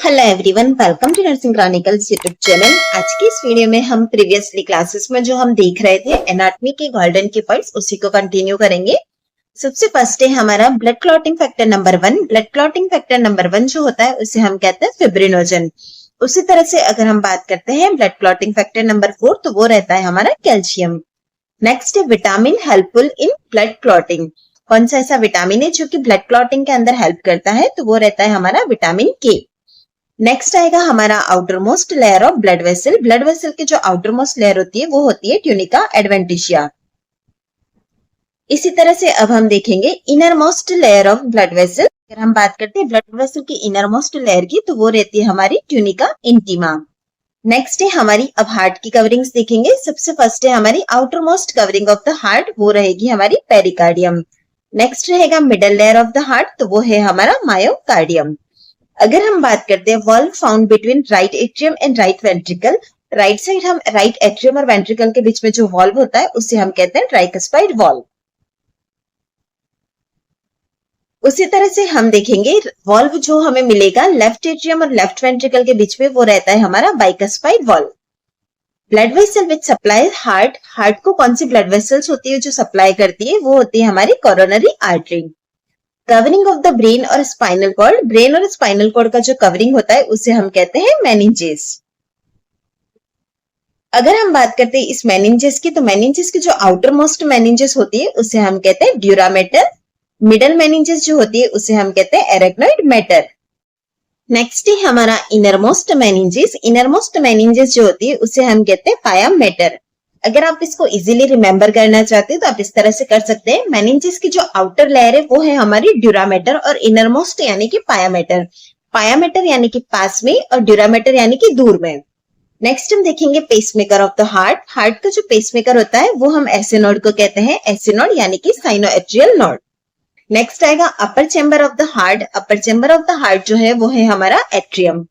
Hello everyone, welcome to nursing chronicles YouTube channel. आज की इस वीडियो में हम प्रीवियसली क्लासेस में जो हम देख रहे थे एनाटॉमी के गोल्डन की पॉइंट्स, उसी को कंटिन्यू करेंगे। सबसे फर्स्ट है हमारा blood clotting factor number 1। Blood clotting factor number 1 जो होता है उसे हम कहते हैं फिब्रिनोजन। उसी तरह से अगर हम बात करते हैं ब्लड क्लॉटिंग फैक्टर नंबर 4 तो वो रहता है हमारा कैल्शियम। नेक्स्ट है vitamin helpful in blood clotting. कौन सा ऐसा विटामिन है जो कि ब्लड क्लॉटिंग के अंदर हेल्प करता है, तो वो रहता है हमारा विटामिन के। नेक्स्ट आएगा हमारा outer most layer of blood vessel. Blood vessel की जो आउटर मोस्ट लेयर होती है वो होती है ट्यूनिका एडवेंटिशिया। इसी तरह से अब हम देखेंगे inner most layer of blood vessel. अगर हम बात करते हैं ब्लड वेसल की इनर मोस्ट लेयर की तो वो रहती है हमारी ट्यूनिका इंटीमा। नेक्स्ट है हमारी अब हार्ट की कवरिंग्स देखेंगे। सबसे फर्स्ट है हमारी outer most covering of the heart, वो रहेगी हमारी पेरिकार्डियम। नेक्स्ट रहेगा middle layer of the heart, तो वो है हमारा मायोकार्डियम। अगर हम बात करते हैं valve found between right atrium and right ventricle, right side हम राइट एट्रियम और वेंट्रिकल के बीच में जो वॉल्व होता है उसे हम कहते हैं ट्राइकस्पाइड वॉल्व। उसी तरह से हम देखेंगे वॉल्व जो हमें मिलेगा लेफ्ट एट्रियम और लेफ्ट वेंट्रिकल के बीच में, वो रहता है हमारा bicuspid valve. Blood vessel which supply heart, heart को कौन सी ब्लड वेसल्स होती है जो सप्लाई करती है, वो होती है हमारी coronary artery. Covering of the brain और स्पाइनल कॉर्ड, ब्रेन और स्पाइनल कॉर्ड का जो कवरिंग होता है उसे हम कहते हैं मेनिंजेस। अगर हम बात करते हैं इस मेनिंजेस की, तो मेनिंजेस की जो आउटर मोस्ट मेनिंजेस होती है उसे हम कहते हैं ड्यूरामेटर। मिडल मेनिंजेस जो होती है उसे हम कहते हैं एरेक्नोइड मैटर। नेक्स्ट है हमारा inner most meninges. Inner most meninges जो होती है उसे हम कहते हैं पाया मैटर। अगर आप इसको इजीली रिमेंबर करना चाहते हैं तो आप इस तरह से कर सकते हैं। मेनिंजेस की जो आउटर लेयर है वो है हमारी ड्यूरामेटर और इनर मोस्ट यानी कि पायामेटर। पायामेटर यानी कि पास में और ड्यूरामेटर यानी कि दूर में। नेक्स्ट हम देखेंगे pacemaker of the heart. Heart का जो पेसमेकर होता है वो हम ऐसे नोड को कहते हैं, ऐसे नोड यानी कि साइनोएट्रियल नोड। नेक्स्ट आएगा upper chamber of the heart. Upper chamber of the heart जो है वो है हमारा एट्रियम।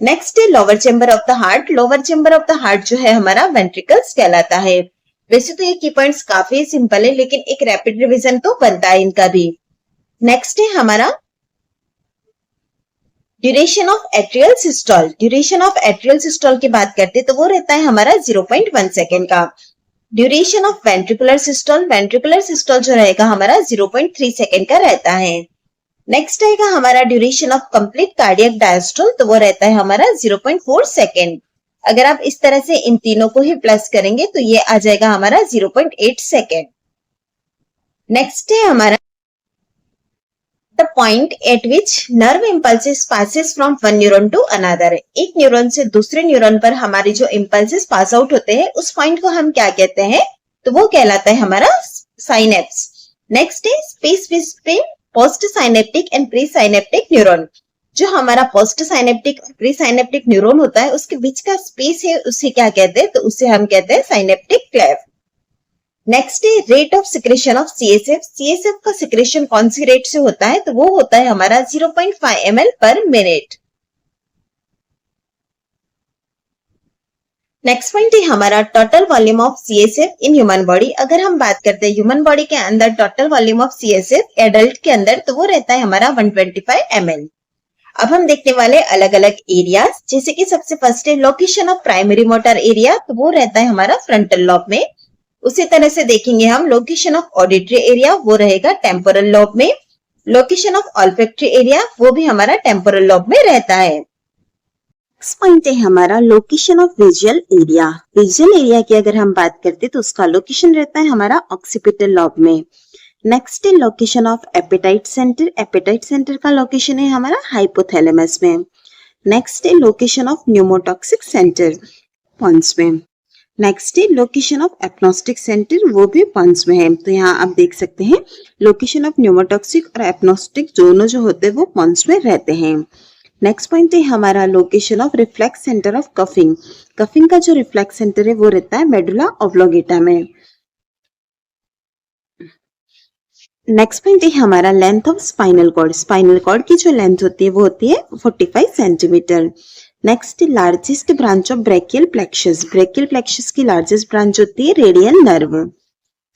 नेक्स्ट है lower chamber of the heart. Lower chamber of the heart जो है हमारा वेंट्रिकल्स कहलाता है। वैसे तो ये की पॉइंट्स काफी सिंपल है, लेकिन एक रैपिड रिवीजन तो बनता है इनका भी। नेक्स्ट है हमारा duration of atrial systole. Duration of atrial systole की बात करते तो वो रहता है हमारा 0.1 सेकेंड का। Duration of ventricular systole, ventricular systole जो रहेगा हमारा 0.3 सेकेंड का रहता है। नेक्स्ट आएगा हमारा duration of complete cardiac diastole, तो वो रहता है हमारा 0.4 सेकेंड। अगर आप इस तरह से इन तीनों को ही प्लस करेंगे तो ये आ जाएगा हमारा 0.8 सेकेंड। नेक्स्ट है हमारा the point at which nerve impulses passes from one neuron to another. एक न्यूरॉन से दूसरे न्यूरॉन पर हमारी जो इम्पल्सेस पास आउट होते हैं उस पॉइंट को हम क्या कहते हैं, तो वो कहलाता है हमारा साइनेप्स। नेक्स्ट है space between post synaptic and pre synaptic neuron. जो हमारा पोस्ट साइनेप्टिक और प्री साइनेप्टिक न्यूरॉन होता है उसके बीच का स्पेस है उसे क्या कहते हैं, तो उसे हम कहते हैं साइनेप्टिक क्लेव। नेक्स्ट है rate of secretion of CSF. CSF का सिक्रेशन कौन सी रेट से होता है, तो वो होता है हमारा 0.5 ml पर मिनट। नेक्स्ट पॉइंट है हमारा total volume of CSF in human body. अगर हम बात करते हैं ह्यूमन बॉडी के अंदर total volume of CSF adult के अंदर, तो वो रहता है हमारा 125 ml। अब हम देखने वाले अलग अलग एरियाज, जैसे कि सबसे फर्स्ट है location of primary motor area, तो वो रहता है हमारा फ्रंटल लॉब में। उसी तरह से देखेंगे हम लोकेशन ऑफ ऑडिटरी एरिया, वो रहेगा टेम्पोरल लॉब में। लोकेशन ऑफ ऑल्फैक्टरी एरिया वो भी हमारा टेम्पोरल लॉब में रहता है। नेक्स्ट पॉइंट है हमारा location of visual area. Visual area की अगर हम बात करते हैं तो उसका लोकेशन रहता है हमारा ऑक्सीपिटल लॉब में। नेक्स्ट है location of appetite centre. Appetite centre का लोकेशन है हमारा हाइपोथैलेमस में। नेक्स्ट है location of pneumotaxic centre, pons में। नेक्स्ट है लोकेशन ऑफ एप्नोस्टिक सेंटर, वो भी पॉन्स में है। तो यहाँ आप देख सकते हैं लोकेशन ऑफ न्यूमोटॉक्सिक और एप्नोस्टिक दोनों जो होते हैं वो पॉन्स में रहते हैं। नेक्स्ट पॉइंट है हमारा location of reflex centre of coughing. Coughing का जो रिफ्लेक्स सेंटर है वो रहता है मेडुला ऑब्लोंगेटा में। नेक्स्ट पॉइंट है हमारा length of spinal cord. Spinal cord की जो लेंथ होती है वो होती है 45 centimetre. Next largest branch of brachial plexus. Brachial plexus की लार्जेस्ट ब्रांच होती है radial nerve.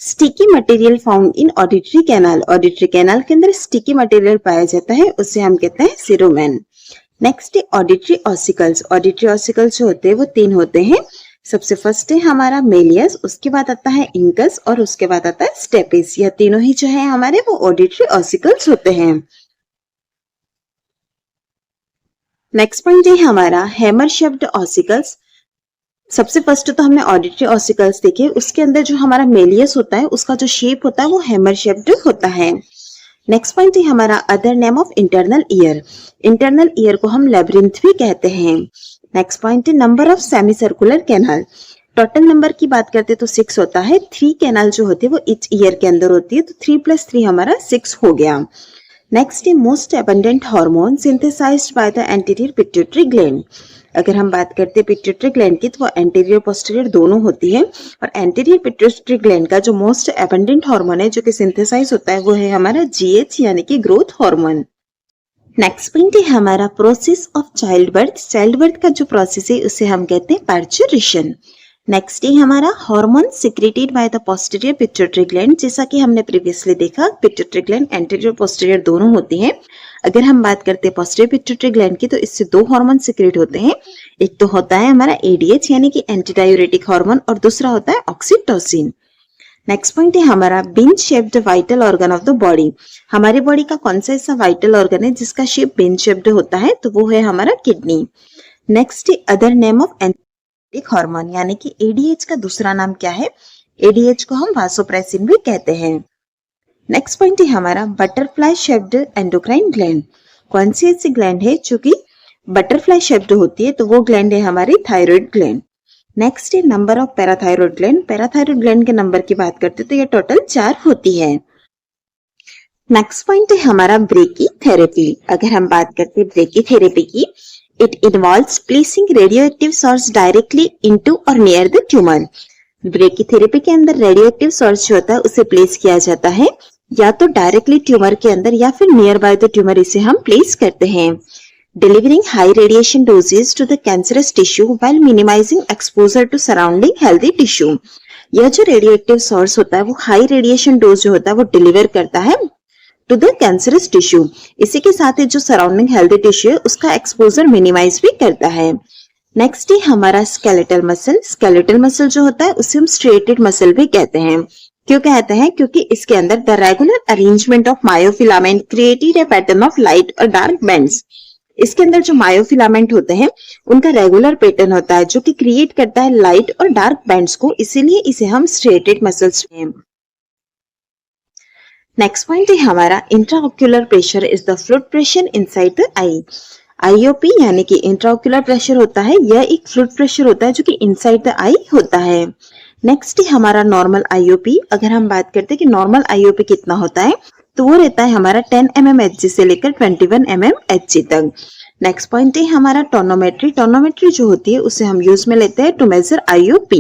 Sticky material found in auditory canal. Auditory canal के अंदर स्टिकी मटेरियल पाया जाता है, उसे हम कहते हैं सीरोमेन। नेक्स्ट है ऑडिटरी ऑसिकल्स। ऑडिटरी ऑसिकल्स जो होते हैं वो 3 होते हैं। सबसे फर्स्ट है हमारा मेलियस, उसके बाद आता है इंकस और उसके बाद आता है स्टेपिस। यह तीनों ही जो है हमारे वो ऑडिटरी ऑसिकल्स होते हैं। नेक्स्ट पॉइंट है हमारा हैमर शेप्ड ऑसिकल्स। सबसे फर्स्ट तो हमने ऑडिटरी ऑसिकल्स देखे, उसके अंदर जो हमारा मेलियस होता है उसका जो शेप होता है वो हैमर शेप्ड होता है। नेक्स्ट पॉइंट है हमारा other name of internal ear. Internal ear को हम लेब्रिंथ भी कहते हैं। नेक्स्ट पॉइंट है number of semi circular canal. Total number की बात करते तो 6 होता है। 3 कैनाल जो होती है वो ईच ईयर के अंदर होती है, तो 3 + 3 हमारा 6 हो गया। नेक्स्ट है most abundant hormone synthesised by the anterior pituitary gland. अगर हम बात करते हैं पिट्यूटरी ग्लैंड की तो वो एंटीरियर पोस्टीरियर दोनों होती है, और एंटीरियर पिट्यूटरी ग्लैंड का जो मोस्ट एबंडेंट हार्मोन है जो कि सिंथेसाइज होता है वो है हमारा GH यानी कि ग्रोथ हार्मोन। नेक्स्ट पॉइंट है हमारा process of child birth. Child birth का जो प्रोसेस है उसे हम कहते हैं पार्चुरेशन। नेक्स्ट है हमारा hormone secreted by the posterior pituitary gland. जैसा कि हमने प्रीवियसली देखा पिट्यूटरी ग्लैंड एंटीरियर पोस्टीरियर दोनों होती हैं। अगर हम बात करते हैं पोस्टीरियर पिट्यूटरी ग्लैंड की तो इससे 2 हार्मोन सिक्रेट होते हैं। एक तो होता है हमारा ADH यानी कि एंटी डायूरेटिक हार्मोन, और दूसरा होता है ऑक्सीटोसिन। नेक्स्ट पॉइंट है हमारा bean shaped vital organ of the body. हमारी बॉडी का कौन सा ऐसा वाइटल ऑर्गन है जिसका शेप बिन शेप्ड होता है, तो वो है हमारा किडनी। नेक्स्ट है अदर नेम ऑफ एक हार्मोन यानी कि ADH का दूसरा नाम क्या है? ADH को हम वासोप्रेसिन भी कहते हैं। नेक्स्ट पॉइंट है हमारा बटरफ्लाई शेप्ड एंडोक्राइन ग्लैंड। कौन सी ऐसी ग्लैंड है जो कि बटरफ्लाई शेप्ड होती है, तो वो ग्लैंड है हमारी थायराइड ग्लैंड। नेक्स्ट है number of parathyroid gland. Parathyroid gland के नंबर की बात करते तो ये टोटल 4 होती है। नेक्स्ट पॉइंट है हमारा ब्रेकी थेरेपी। अगर हम बात करते हैं ब्रेकी थेरेपी की, it involves placing radioactive source directly into और नियर द ट्यूमर। ब्रेकी थेरेपी के अंदर रेडियोएक्टिव सोर्स जो होता है उसे प्लेस किया जाता है या तो डायरेक्टली ट्यूमर के अंदर या फिर नियर बाय द ट्यूमर इसे हम प्लेस करते हैं। Delivering high radiation doses to the cancerous tissue while minimizing exposure to surrounding healthy tissue। यह जो रेडियोएक्टिव सोर्स होता है वो हाई रेडिएशन डोज जो होता है वो डिलीवर करता है टू द कैंसरस टिश्यू। इसी के साथ ही जो सराउंडिंग हेल्दी टिश्यू है उसका एक्सपोजर मिनिमाइज भी करता है। नेक्स्ट है हमारा स्केलेटल मसल। स्केलेटल मसल जो होता है उसे हम स्ट्रेटेड मसल भी कहते हैं। क्यों कहते हैं? क्योंकि इसके अंदर the regular arrangement of myofilament created a pattern of light और डार्क बैंड्स। इसके अंदर जो मायोफिलामेंट होते हैं उनका रेगुलर पैटर्न होता है जो कि क्रिएट करता है लाइट और डार्क बैंड्स को, इसीलिए इसे हम स्ट्रेटेड मसल्स में। नेक्स्ट पॉइंट है हमारा intraocular pressure is the fluid pressure inside the I. IOP यानी कि इंट्राओक्यूलर प्रेशर होता है, यह एक फ्लूइड प्रेशर होता है जो कि इनसाइड द आई होता है। नेक्स्ट है हमारा नॉर्मल IOP। अगर हम बात करते हैं कि नॉर्मल IOP कितना होता है, तो वो रहता है हमारा 10 mm Hg से लेकर 21 mm Hg तक। नेक्स्ट पॉइंट है हमारा टोनोमेट्री। टोनोमेट्री जो होती है उसे हम यूज में लेते हैं टू मेजर IOP।